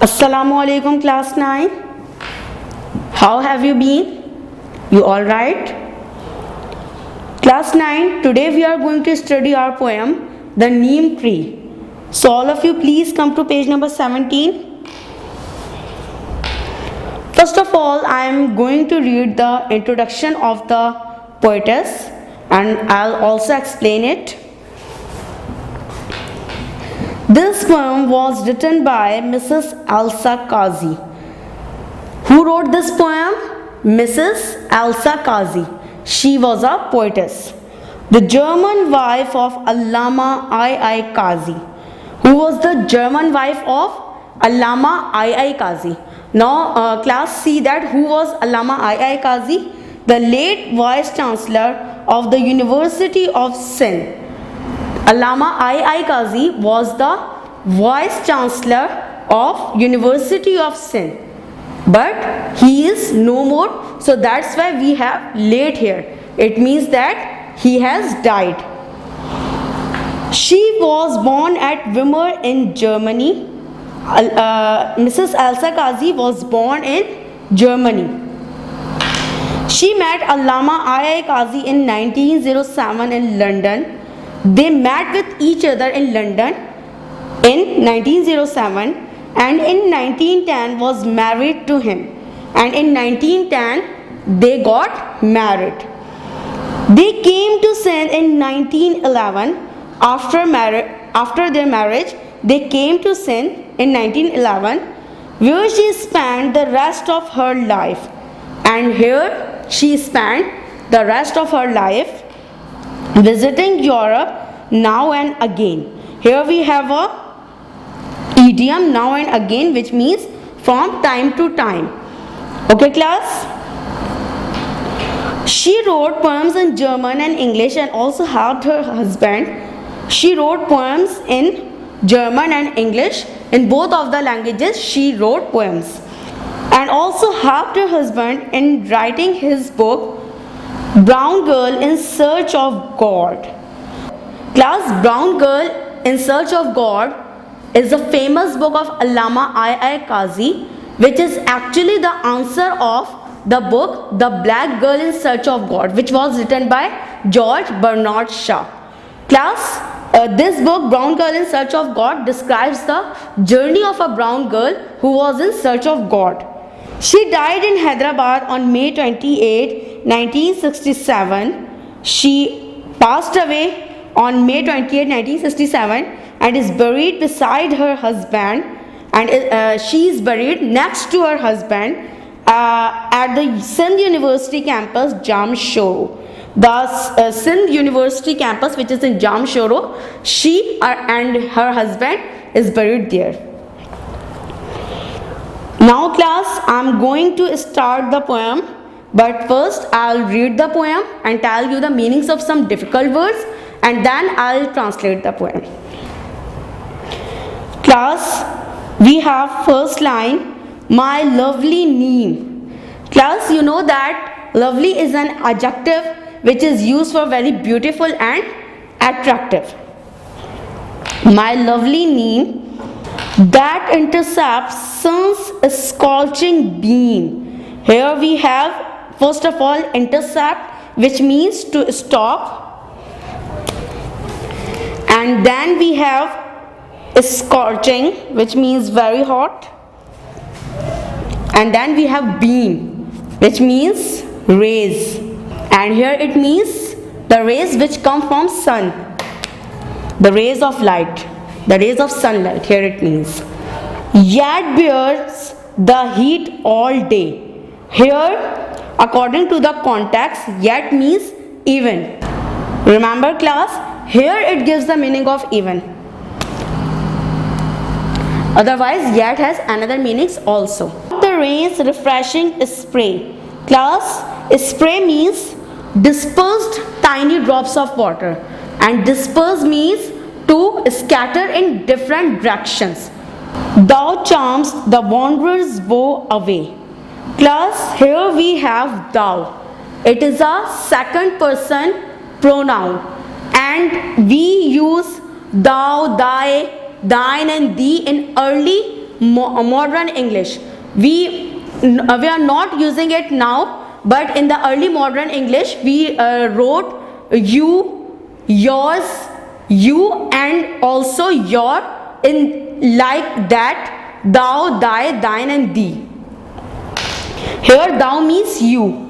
Assalamualaikum class 9. How have you been? You all right? Class 9, today we are going to study our poem The Neem Tree. So all of you please come to page number 17. First of all, I am going to read the introduction of the poetess and I'll also explain it. This poem was written by Mrs. Elsa Kazi. Who wrote this poem? Mrs. Elsa Kazi. She was a poetess. The German wife of Allama I. Kazi. Who was the German wife of Allama I. Kazi? Now class, see that who was Allama I. Kazi? The late Vice Chancellor of the University of Sindh. Allama I. Kazi was the Vice Chancellor of University of Sindh, but he is no more, so that's why we have late here. It means that he has died. She was born at Weimar in Germany. Mrs. Elsa Kazi was born in Germany. She met Allama I. Kazi in 1907 in London. They met with each other in London in 1907 and in 1910 was married to him, and in 1910 they got married. They came to Sindh in 1911. After their marriage, they came to Sindh in 1911, where she spent the rest of her life. And here she spent the rest of her life visiting Europe now and again. Here we have a idiom now and again, which means from time to time. Okay class? She wrote poems in German and English and also helped her husband. She wrote poems in German and English. In both of the languages she wrote poems and also helped her husband in writing his book Brown Girl in Search of God. Class, Brown Girl in Search of God is a famous book of Allama I. Kazi, which is actually the answer of the book The Black Girl in Search of God, which was written by George Bernard Shaw. Class, this book Brown Girl in Search of God describes the journey of a brown girl who was in search of God. She died in Hyderabad on May 28, 1967. She passed away on May 28, 1967 and is buried beside her husband, and she is buried next to her husband at the Sindh University campus, Jamshoro. The Sindh University campus, which is in Jamshoro, she and her husband is buried there. Now class, I am going to start the poem, but first I will read the poem and tell you the meanings of some difficult words, and then I will translate the poem. Class, we have first line, my lovely neem. Class, you know that lovely is an adjective which is used for very beautiful and attractive. My lovely neem that intercepts sun's scorching beam. Here we have first of all intercept, which means to stop, and then we have scorching, which means very hot, and then we have beam, which means rays, and here it means the rays which come from sun, the rays of light, the rays of sunlight. Here it means yet bears the heat all day. Here, according to the context, yet means even. Remember class, here it gives the meaning of even. Otherwise, yet has another meanings also. The rain's refreshing spray. Class, spray means dispersed tiny drops of water, and disperse means to scatter in different directions. Thou charms the wanderer's woe away. Class, here we have thou. It is a second person pronoun, and we use thou, thy, thine and thee in early modern English. We are not using it now, but in the early modern English we wrote you, yours, you, and also your in like that, thou, thy, thine, and thee. Here thou means you.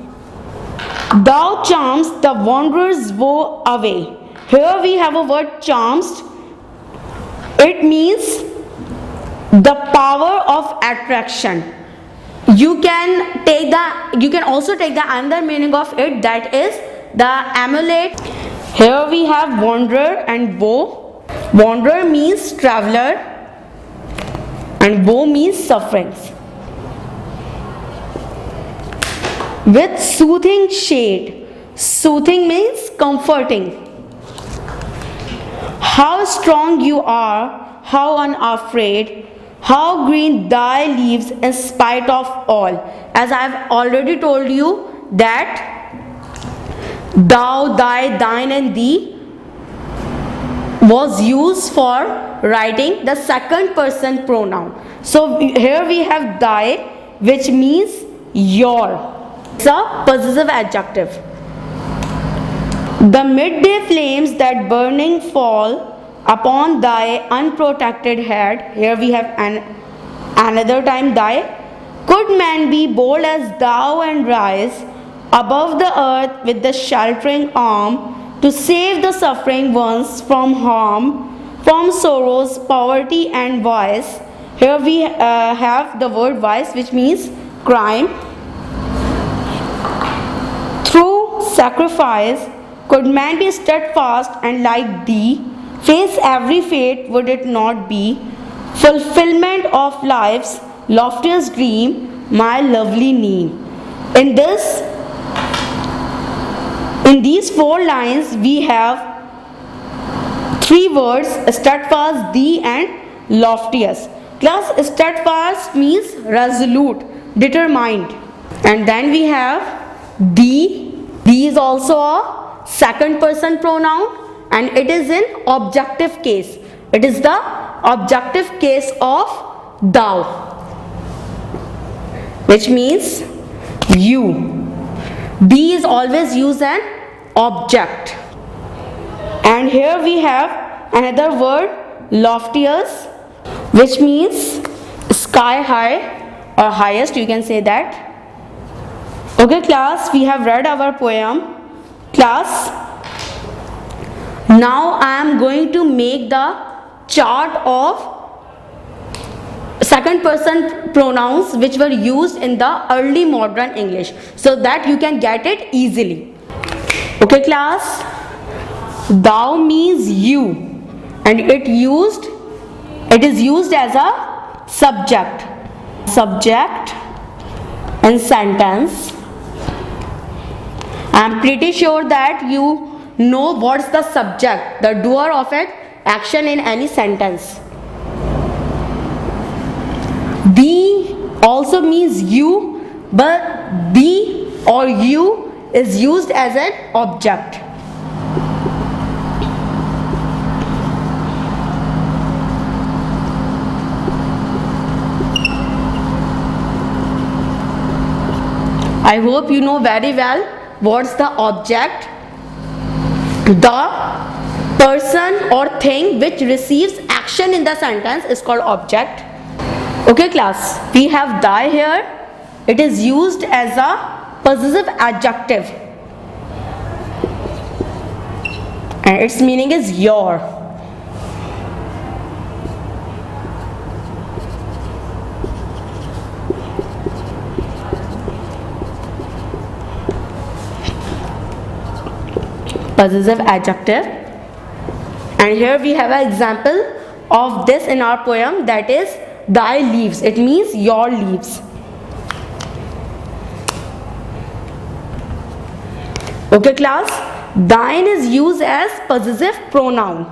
Thou charms the wanderer's woe away. Here we have a word charms. It means the power of attraction. You can also take the another meaning of it, that is the amulet. Here we have wanderer and woe. Wanderer means traveler and woe means sufferings. With soothing shade. Soothing means comforting. How strong you are, how unafraid, how green thy leaves in spite of all. As I have already told you that thou, thy, thine, and thee was used for writing the second person pronoun. So here we have thy, which means your. It's a possessive adjective. The midday flames that burning fall upon thy unprotected head. Here we have another time thy. Could man be bold as thou and rise above the earth with the sheltering arm to save the suffering ones from harm, from sorrows, poverty, and vice. Here we have the word vice, which means crime. Through sacrifice, could man be steadfast and like thee, face every fate, would it not be fulfillment of life's loftiest dream, my lovely name. In these 4 lines we have 3 words, steadfast, thee, and loftiest. Class, steadfast means resolute, determined. And then we have thee. Thee is also a second person pronoun and it is in objective case. It is the objective case of thou, which means you. Thee is always used an object. And here we have another word, loftiest, which means sky high or highest, you can say that. Okay class, we have read our poem. Class, now I am going to make the chart of second person pronouns which were used in the early modern English, so that you can get it easily. Okay class, thou means you and it is used as a subject in sentence. I am pretty sure that you know what's the subject, the doer of an action in any sentence. Thee also means you, but thee or you is used as an object. I hope you know very well what's the object. The person or thing which receives action in the sentence is called object. Okay class, we have thy here. It is used as a possessive adjective and its meaning is your. Possessive adjective. And here we have an example of this in our poem, that is thy leaves. It means your leaves. Okay class, thine is used as possessive pronoun.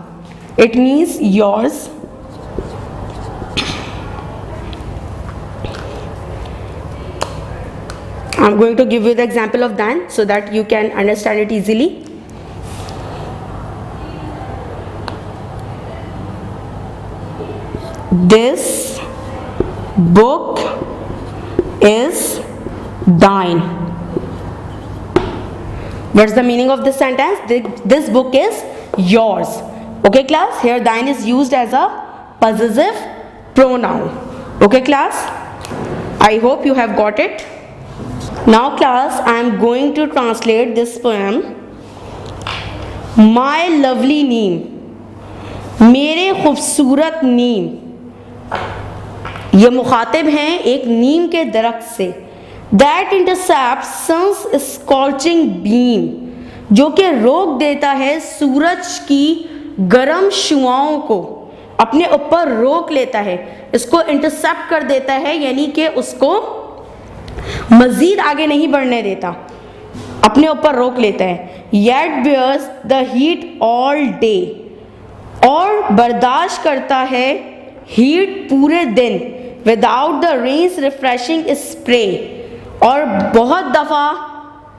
It means yours. I'm going to give you the example of thine so that you can understand it easily. This book is thine. What's the meaning of this sentence? This book is yours. Okay class, here thine is used as a possessive pronoun. Okay class, I hope you have got it. Now class, I am going to translate this poem. My lovely neem, मेरे खूबसूरत नीम, ये मुखातिब हैं एक नीम के दरख्त से. That intercepts sun's scorching beam, जो कि रोक देता है सूरज की गर्म शुआओं को, अपने ऊपर रोक लेता है, इसको इंटरसेप्ट कर देता है, यानी कि उसको मजीद आगे नहीं बढ़ने देता, अपने ऊपर रोक लेता है. Yet bears the heat all day, और बर्दाश्त करता है हीट पूरे दिन. Without the rain's refreshing spray, और बहुत दफ़ा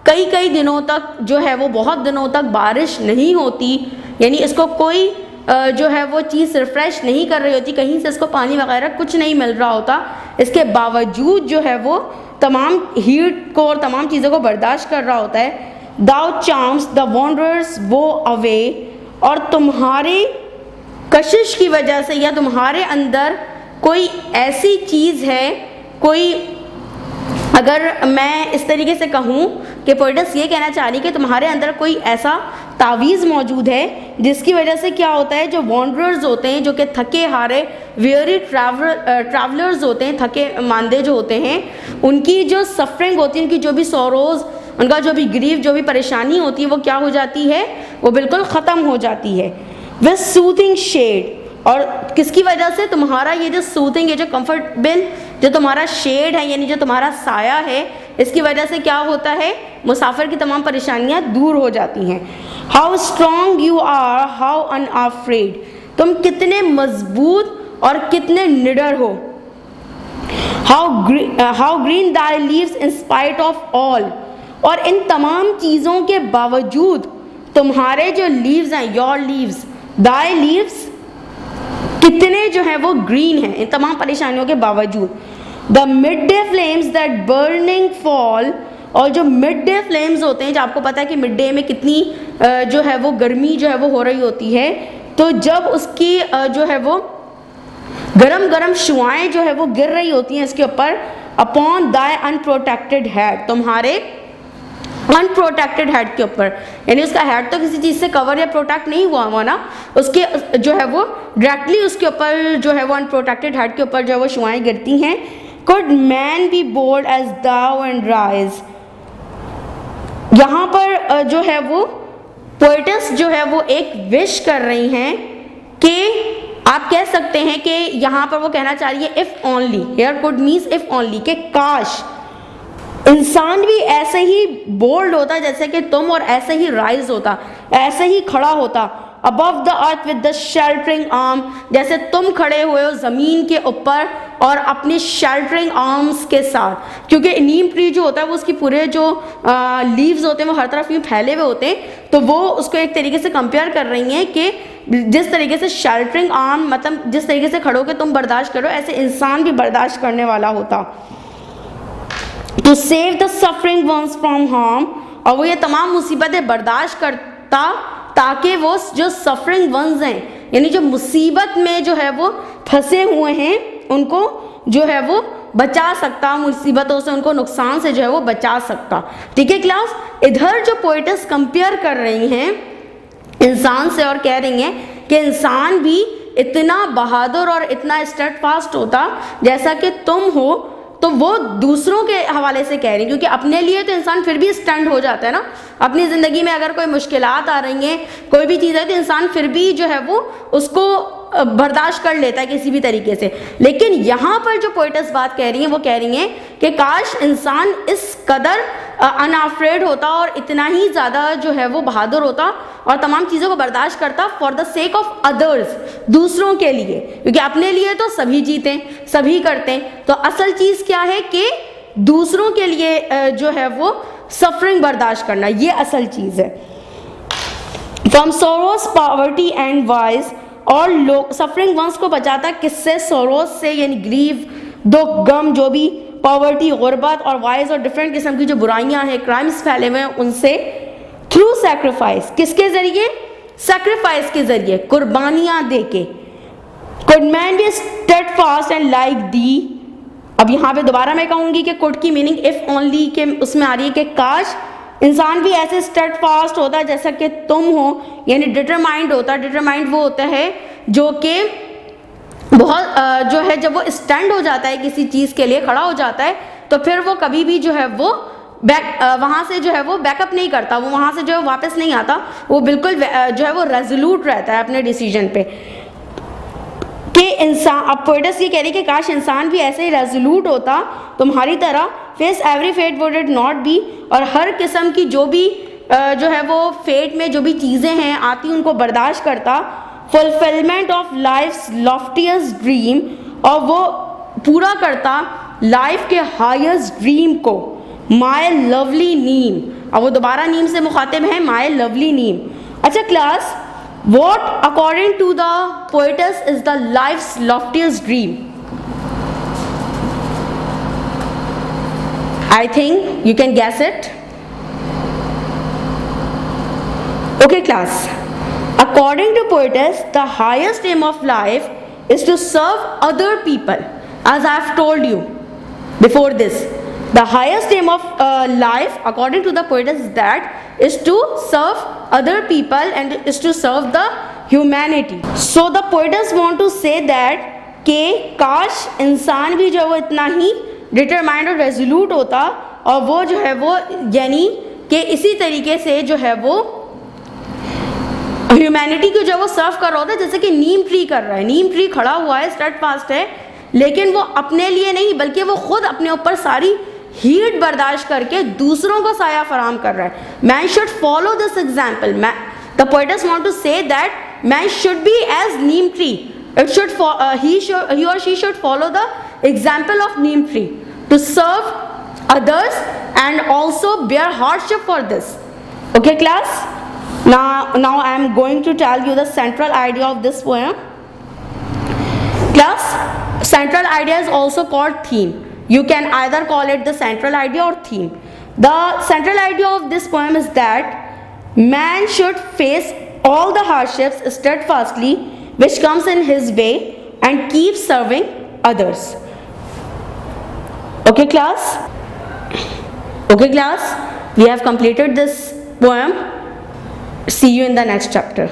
कई दिनों तक जो है वो बहुत दिनों तक बारिश नहीं होती, यानी इसको कोई जो है वो चीज़ रिफ़्रेश नहीं कर रही होती, कहीं से इसको पानी वगैरह कुछ नहीं मिल रहा होता, इसके बावजूद जो है वो तमाम हीट को और तमाम चीज़ों को बर्दाश्त कर रहा होता है. Thou charms the wanderers wo away, और तुम्हारी कशिश की वजह से या तुम्हारे अंदर कोई ऐसी चीज़ है, कोई, अगर मैं इस तरीके से कहूँ कि पोएटस ये कहना चाह रही कि तुम्हारे अंदर कोई ऐसा तावीज़ मौजूद है जिसकी वजह से क्या होता है, जो वॉन्डरर्स होते हैं, जो कि थके हारे वेरी ट्रैवलर्स होते हैं, थके मांदे जो होते हैं, उनकी जो सफरिंग होती है, उनकी जो भी सॉरोज़, उनका जो भी ग्रीफ, जो भी परेशानी होती है, वो क्या हो जाती है, वो बिल्कुल ख़त्म हो जाती है. विद सूथिंग शेड, और किसकी वजह से, तुम्हारा ये जो सूथिंग, ये जो कंफर्टेबल जो तुम्हारा शेड है, यानी जो तुम्हारा साया है, इसकी वजह से क्या होता है, मुसाफिर की तमाम परेशानियां दूर हो जाती हैं. How strong you are, how unafraid, तुम कितने मजबूत और कितने निडर हो. How green thy leaves in spite of all, और इन तमाम चीज़ों के बावजूद तुम्हारे जो लीव्स हैं, योर लीव्स, दाई लीव्स, कितने जो है वो ग्रीन हैं इन तमाम परेशानियों के बावजूद. The mid day flames that burning fall, और जो मिड डे फ्लेम्स होते हैं, जो आपको पता है कि मिड डे में कितनी जो है वो गर्मी जो है वो हो रही होती है, तो जब उसकी जो है वो गरम शुआएं जो है वो गिर रही होती हैं इसके ऊपर, अपॉन दाई अनप्रोटेक्टेड हेड, तुम्हारे अनप्रोटेक्टेड हेड के ऊपर, यानी उसका हेड तो किसी चीज़ से कवर या प्रोटेक्ट नहीं हुआ ना, उसके जो है वो डायरेक्टली उसके ऊपर जो है वो अनप्रोटेक्टेड हेड के ऊपर जो है वो शुआएं गिरती हैं. Could man be bold as thou and rise, यहाँ पर जो है वो पोएटस जो है वो एक विश कर रही हैं कि आप कह सकते हैं कि यहाँ पर वो कहना चाह रही है if only, here could means if only, के काश इंसान भी ऐसे ही बोल्ड होता जैसे कि तुम, और ऐसे ही राइज होता, ऐसे ही खड़ा होता, above the earth with the sheltering arm, जैसे तुम खड़े हुए हो ज़मीन के ऊपर और अपनी शेल्टरिंग आर्म्स के साथ, क्योंकि नीम ट्री जो होता है वो उसकी पूरे जो लीव्स होते हैं वो हर तरफ यूँ फैले हुए होते हैं, तो वो उसको एक तरीके से कंपेयर कर रही हैं कि जिस तरीके से शेल्टरिंग आर्म, मतलब जिस तरीके से खड़ो के तुम बर्दाश्त करो, ऐसे इंसान भी बर्दाश्त करने वाला होता. To save the suffering ones from harm, और वो ये तमाम मुसीबतें बर्दाश्त करता ताकि वो जो सफरिंग वंस हैं, यानी जो मुसीबत में जो है वो फंसे हुए हैं, उनको जो है वो बचा सकता, मुसीबतों से, उनको नुकसान से जो है वो बचा सकता. ठीक है क्लास, इधर जो पोएटस कंपेयर कर रही हैं इंसान से और कह रही हैं कि इंसान भी इतना बहादुर और इतना स्टेडफास्ट होता जैसा कि तुम हो, तो वो दूसरों के हवाले से कह रही हैं, क्योंकि अपने लिए तो इंसान फिर भी स्टैंड हो जाता है ना, अपनी ज़िंदगी में अगर कोई मुश्किलात आ रही हैं, कोई भी चीज़ है, तो इंसान फिर भी जो है वो उसको बर्दाश्त कर लेता है किसी भी तरीके से. लेकिन यहाँ पर जो पोएटस बात कह रही हैं वो कह रही हैं कि काश इंसान इस कदर अनअफ्रेड होता और इतना ही ज़्यादा जो है वो बहादुर होता और तमाम चीज़ों को बर्दाश्त करता for the sake of others, दूसरों के लिए, क्योंकि अपने लिए तो सभी जीते, सभी करते हैं, तो असल चीज़ क्या है कि दूसरों के लिए जो है वो सफरिंग बर्दाश्त करना, ये असल चीज़ है. From Soros poverty and wise, और लोग सफरिंग वंस को बचाता किससे, सोरोस से, यानी ग्रीव दुख, गम, जो भी पॉवर्टी, गुर्बत और वाइज और डिफरेंट किस्म की जो बुराइयां हैं, क्राइम्स फैले हुए हैं, उनसे थ्रू सैक्रिफाइस, किसके जरिए? सैक्रिफाइस के जरिए, कुर्बानियां देके। Could man B steadfast and like the. अब यहाँ पे दोबारा मैं कहूंगी कि कुड की मीनिंग इफ ओनली के उसमें आ रही है कि काश इंसान भी ऐसे स्टेडफास्ट होता जैसा कि तुम हो, यानी डिटरमाइंड होता। डिटरमाइंड वो होता है जो कि बहुत जो है जब वो स्टैंड हो जाता है किसी चीज़ के लिए, खड़ा हो जाता है, तो फिर वो कभी भी जो है वो वहाँ से जो है वो बैकअप नहीं करता, वो वहाँ से जो है वापस नहीं आता, वो बिल्कुल जो है वो रेजोल्यूट रहता है अपने डिसीजन पे कि इंसान। अब पोएटस ये कह रही है कि काश इंसान भी ऐसे ही रेजोल्यूट होता तुम्हारी तरह, face every fate would it not be, और हर किस्म की जो भी जो है वो फेट में जो भी चीज़ें हैं आती उनको बर्दाश्त करता। Fulfilment of lifes loftiest dream, और वो पूरा करता लाइफ के हाईएस्ट ड्रीम को। माय लवली नीम, अब वो दोबारा नीम से मुखातिब है, माय लवली नीम। अच्छा class, what according to the poets is the life's loftiest dream? I think you can guess it. Okay class, according to poetess, the highest aim of life is to serve other people. As I have told you before this, the highest aim of life according to the poetess is that is to serve other people and is to serve the humanity. So the poetess want to say that कि काश इंसान भी जो है वो इतना ही determined और resolute होता, और वो जो है वो यानी कि इसी तरीके से जो है वो ह्यूमैनिटी को जो वो सर्व कर रहा होता है, जैसे कि नीम ट्री कर रहा है। नीम ट्री खड़ा हुआ है, स्टेडफास्ट है, लेकिन वो अपने लिए नहीं बल्कि वो खुद अपने ऊपर सारी हीट बर्दाश्त करके दूसरों को साया फराम कर रहा है। Man should follow this example. The poets want to say that man should be as neem tree. It should he or she should follow the example of neem tree to serve others and also bear hardship for this. Okay class? Now I am going to tell you the central idea of this poem. Class, central idea is also called theme. You can either call it the central idea or theme. The central idea of this poem is that man should face all the hardships steadfastly which comes in his way and keep serving others. Okay class? Okay class, we have completed this poem. See you in the next chapter.